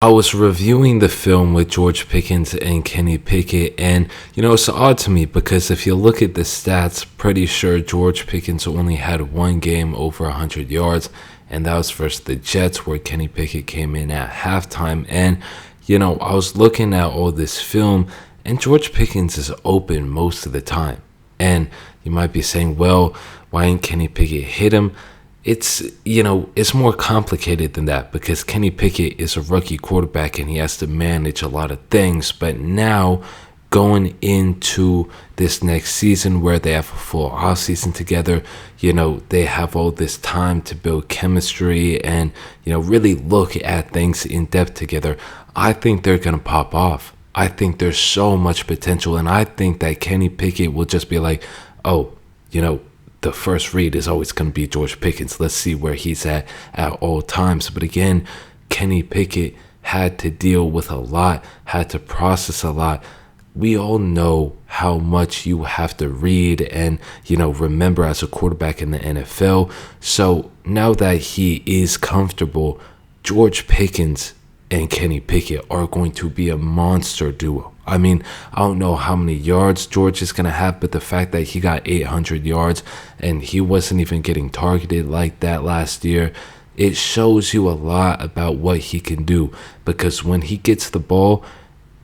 I was reviewing the film with George Pickens and Kenny Pickett, and it's odd to me because if you look at the stats, pretty sure George Pickens only had one game over 100 yards, and that was versus the Jets, where Kenny Pickett came in at halftime. And I was looking at all this film, and George Pickens is open most of the time. And you might be saying, well, why didn't Kenny Pickett hit him? It's more complicated than that because Kenny Pickett is a rookie quarterback and he has to manage a lot of things. But now, going into this next season where they have a full offseason together, they have all this time to build chemistry and, really look at things in depth together. I think they're going to pop off. I think there's so much potential, and I think that Kenny Pickett will just be like, oh, the first read is always going to be George Pickens. Let's see where he's at all times. But again, Kenny Pickett had to deal with a lot, had to process a lot. We all know how much you have to read and, remember as a quarterback in the NFL. So now that he is comfortable, George Pickens and Kenny Pickett are going to be a monster duo. I mean, I don't know how many yards George is going to have, but the fact that he got 800 yards and he wasn't even getting targeted like that last year, it shows you a lot about what he can do, because when he gets the ball,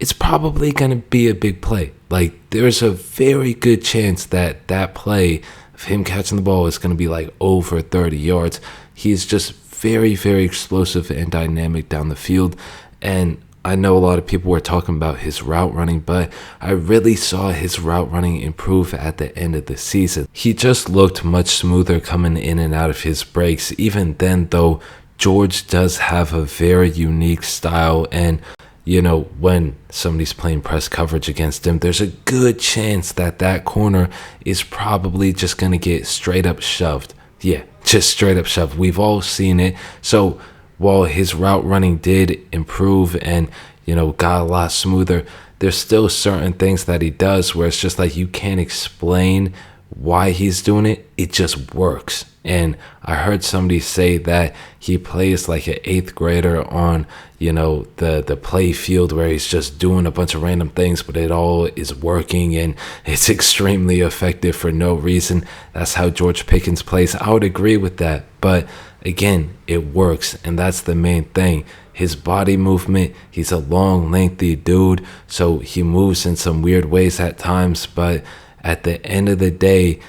it's probably going to be a big play. Like, there's a very good chance that that play of him catching the ball is going to be like over 30 yards. He's just very, very explosive and dynamic down the field. And I know a lot of people were talking about his route running, but I really saw his route running improve at the end of the season. He just looked much smoother coming in and out of his breaks. Even then, though, George does have a very unique style, and when somebody's playing press coverage against him, there's a good chance that that corner is probably just going to get straight up shoved. Yeah, just straight up shoved. We've all seen it. So while his route running did improve and, got a lot smoother, there's still certain things that he does where it's just like you can't explain why he's doing it. It just works. And I heard somebody say that he plays like an 8th grader on, the play field, where he's just doing a bunch of random things, but it all is working and it's extremely effective for no reason. That's how George Pickens plays. I would agree with that. But again, it works, and that's the main thing. His body movement, he's a long, lengthy dude, so he moves in some weird ways at times, but at the end of the day,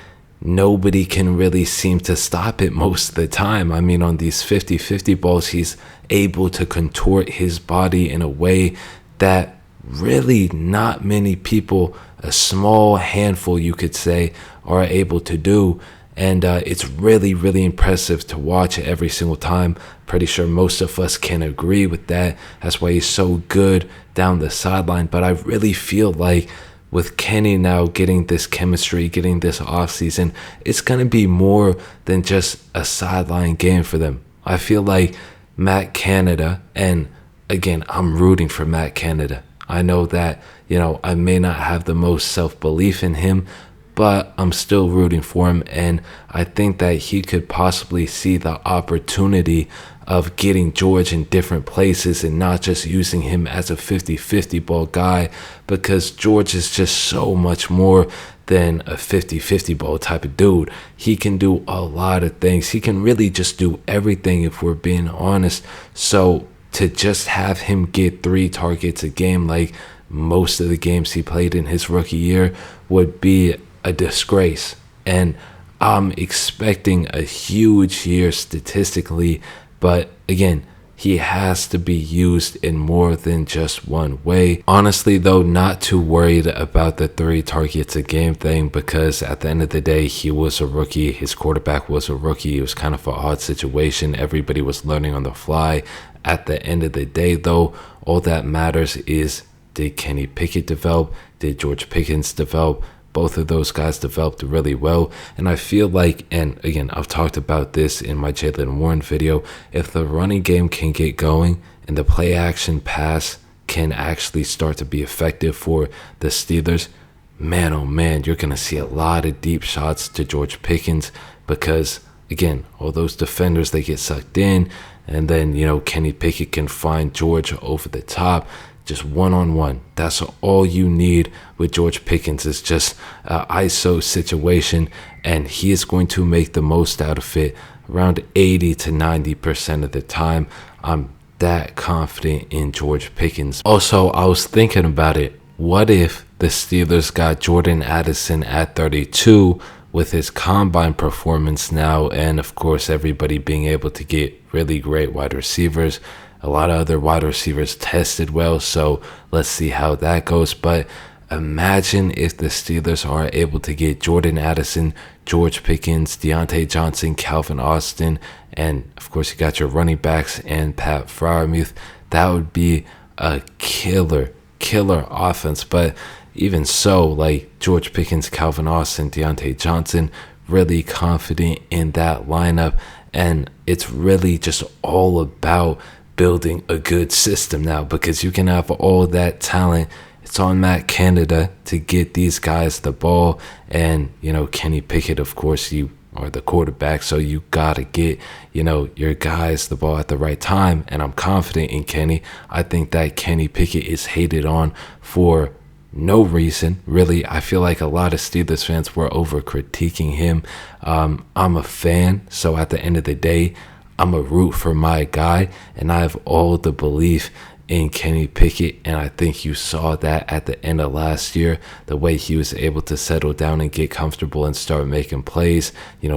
nobody can really seem to stop it most of the time. I mean, on these 50-50 balls, he's able to contort his body in a way that really not many people, a small handful you could say, are able to do. And it's really, really impressive to watch every single time. Pretty sure most of us can agree with that. That's why he's so good down the sideline. But I really feel like with Kenny now getting this chemistry, getting this offseason, it's going to be more than just a sideline game for them. I feel like Matt Canada, and again, I'm rooting for Matt Canada. I know that, I may not have the most self-belief in him, but I'm still rooting for him, and I think that he could possibly see the opportunity of getting George in different places and not just using him as a 50-50 ball guy, because George is just so much more than a 50-50 ball type of dude. He can do a lot of things. He can really just do everything if we're being honest. So to just have him get 3 targets a game like most of the games he played in his rookie year would be a disgrace. And I'm expecting a huge year statistically, but again, he has to be used in more than just one way. Honestly, though, not too worried about the 3 targets a game thing, because at the end of the day, he was a rookie. His quarterback was a rookie. It was kind of an odd situation. Everybody was learning on the fly. At the end of the day, though, all that matters is, did Kenny Pickett develop? Did George Pickens develop? Both of those guys developed really well. And I feel like, and again, I've talked about this in my Jaylen Warren video, if the running game can get going and the play action pass can actually start to be effective for the Steelers, man, oh man, you're going to see a lot of deep shots to George Pickens, because again, all those defenders, they get sucked in, and then, Kenny Pickett can find George over the top, just one-on-one. That's all you need with George Pickens, is just an ISO situation, and he is going to make the most out of it around 80 to 90% of the time. I'm that confident in George Pickens. Also, I was thinking about it. What if the Steelers got Jordan Addison at 32 with his combine performance now, and of course everybody being able to get really great wide receivers? A lot of other wide receivers tested well, so let's see how that goes. But imagine if the Steelers are able to get Jordan Addison, George Pickens, Deontay Johnson, Calvin Austin, and of course you got your running backs and Pat Freiermuth. That would be a killer offense. But even so, like George Pickens, Calvin Austin, Deontay Johnson, really confident in that lineup. And it's really just all about building a good system now, because you can have all that talent. It's on Matt Canada to get these guys the ball. And, Kenny Pickett, of course, you are the quarterback, so you got to get, your guys the ball at the right time. And I'm confident in Kenny. I think that Kenny Pickett is hated on for no reason, really. I feel like a lot of Steelers fans were over critiquing him. I'm a fan, so at the end of the day, I'm a root for my guy, and I have all the belief in Kenny Pickett, and I think you saw that at the end of last year, the way he was able to settle down and get comfortable and start making plays,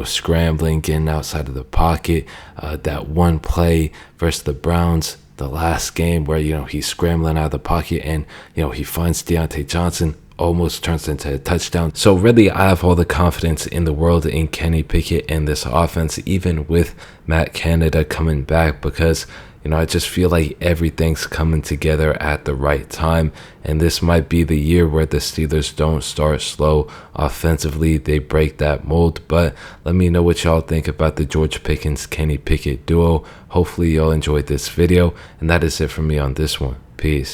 scrambling, getting outside of the pocket. That one play versus the Browns, the last game, where, he's scrambling out of the pocket and, he finds Deontay Johnson, almost turns into a touchdown. So really, I have all the confidence in the world in Kenny Pickett and this offense, even with Matt Canada coming back, because I just feel like everything's coming together at the right time. And this might be the year where the Steelers don't start slow offensively. They break that mold. But let me know what y'all think about the George Pickens Kenny Pickett duo. Hopefully y'all enjoyed this video, and that is it for me on this one. Peace.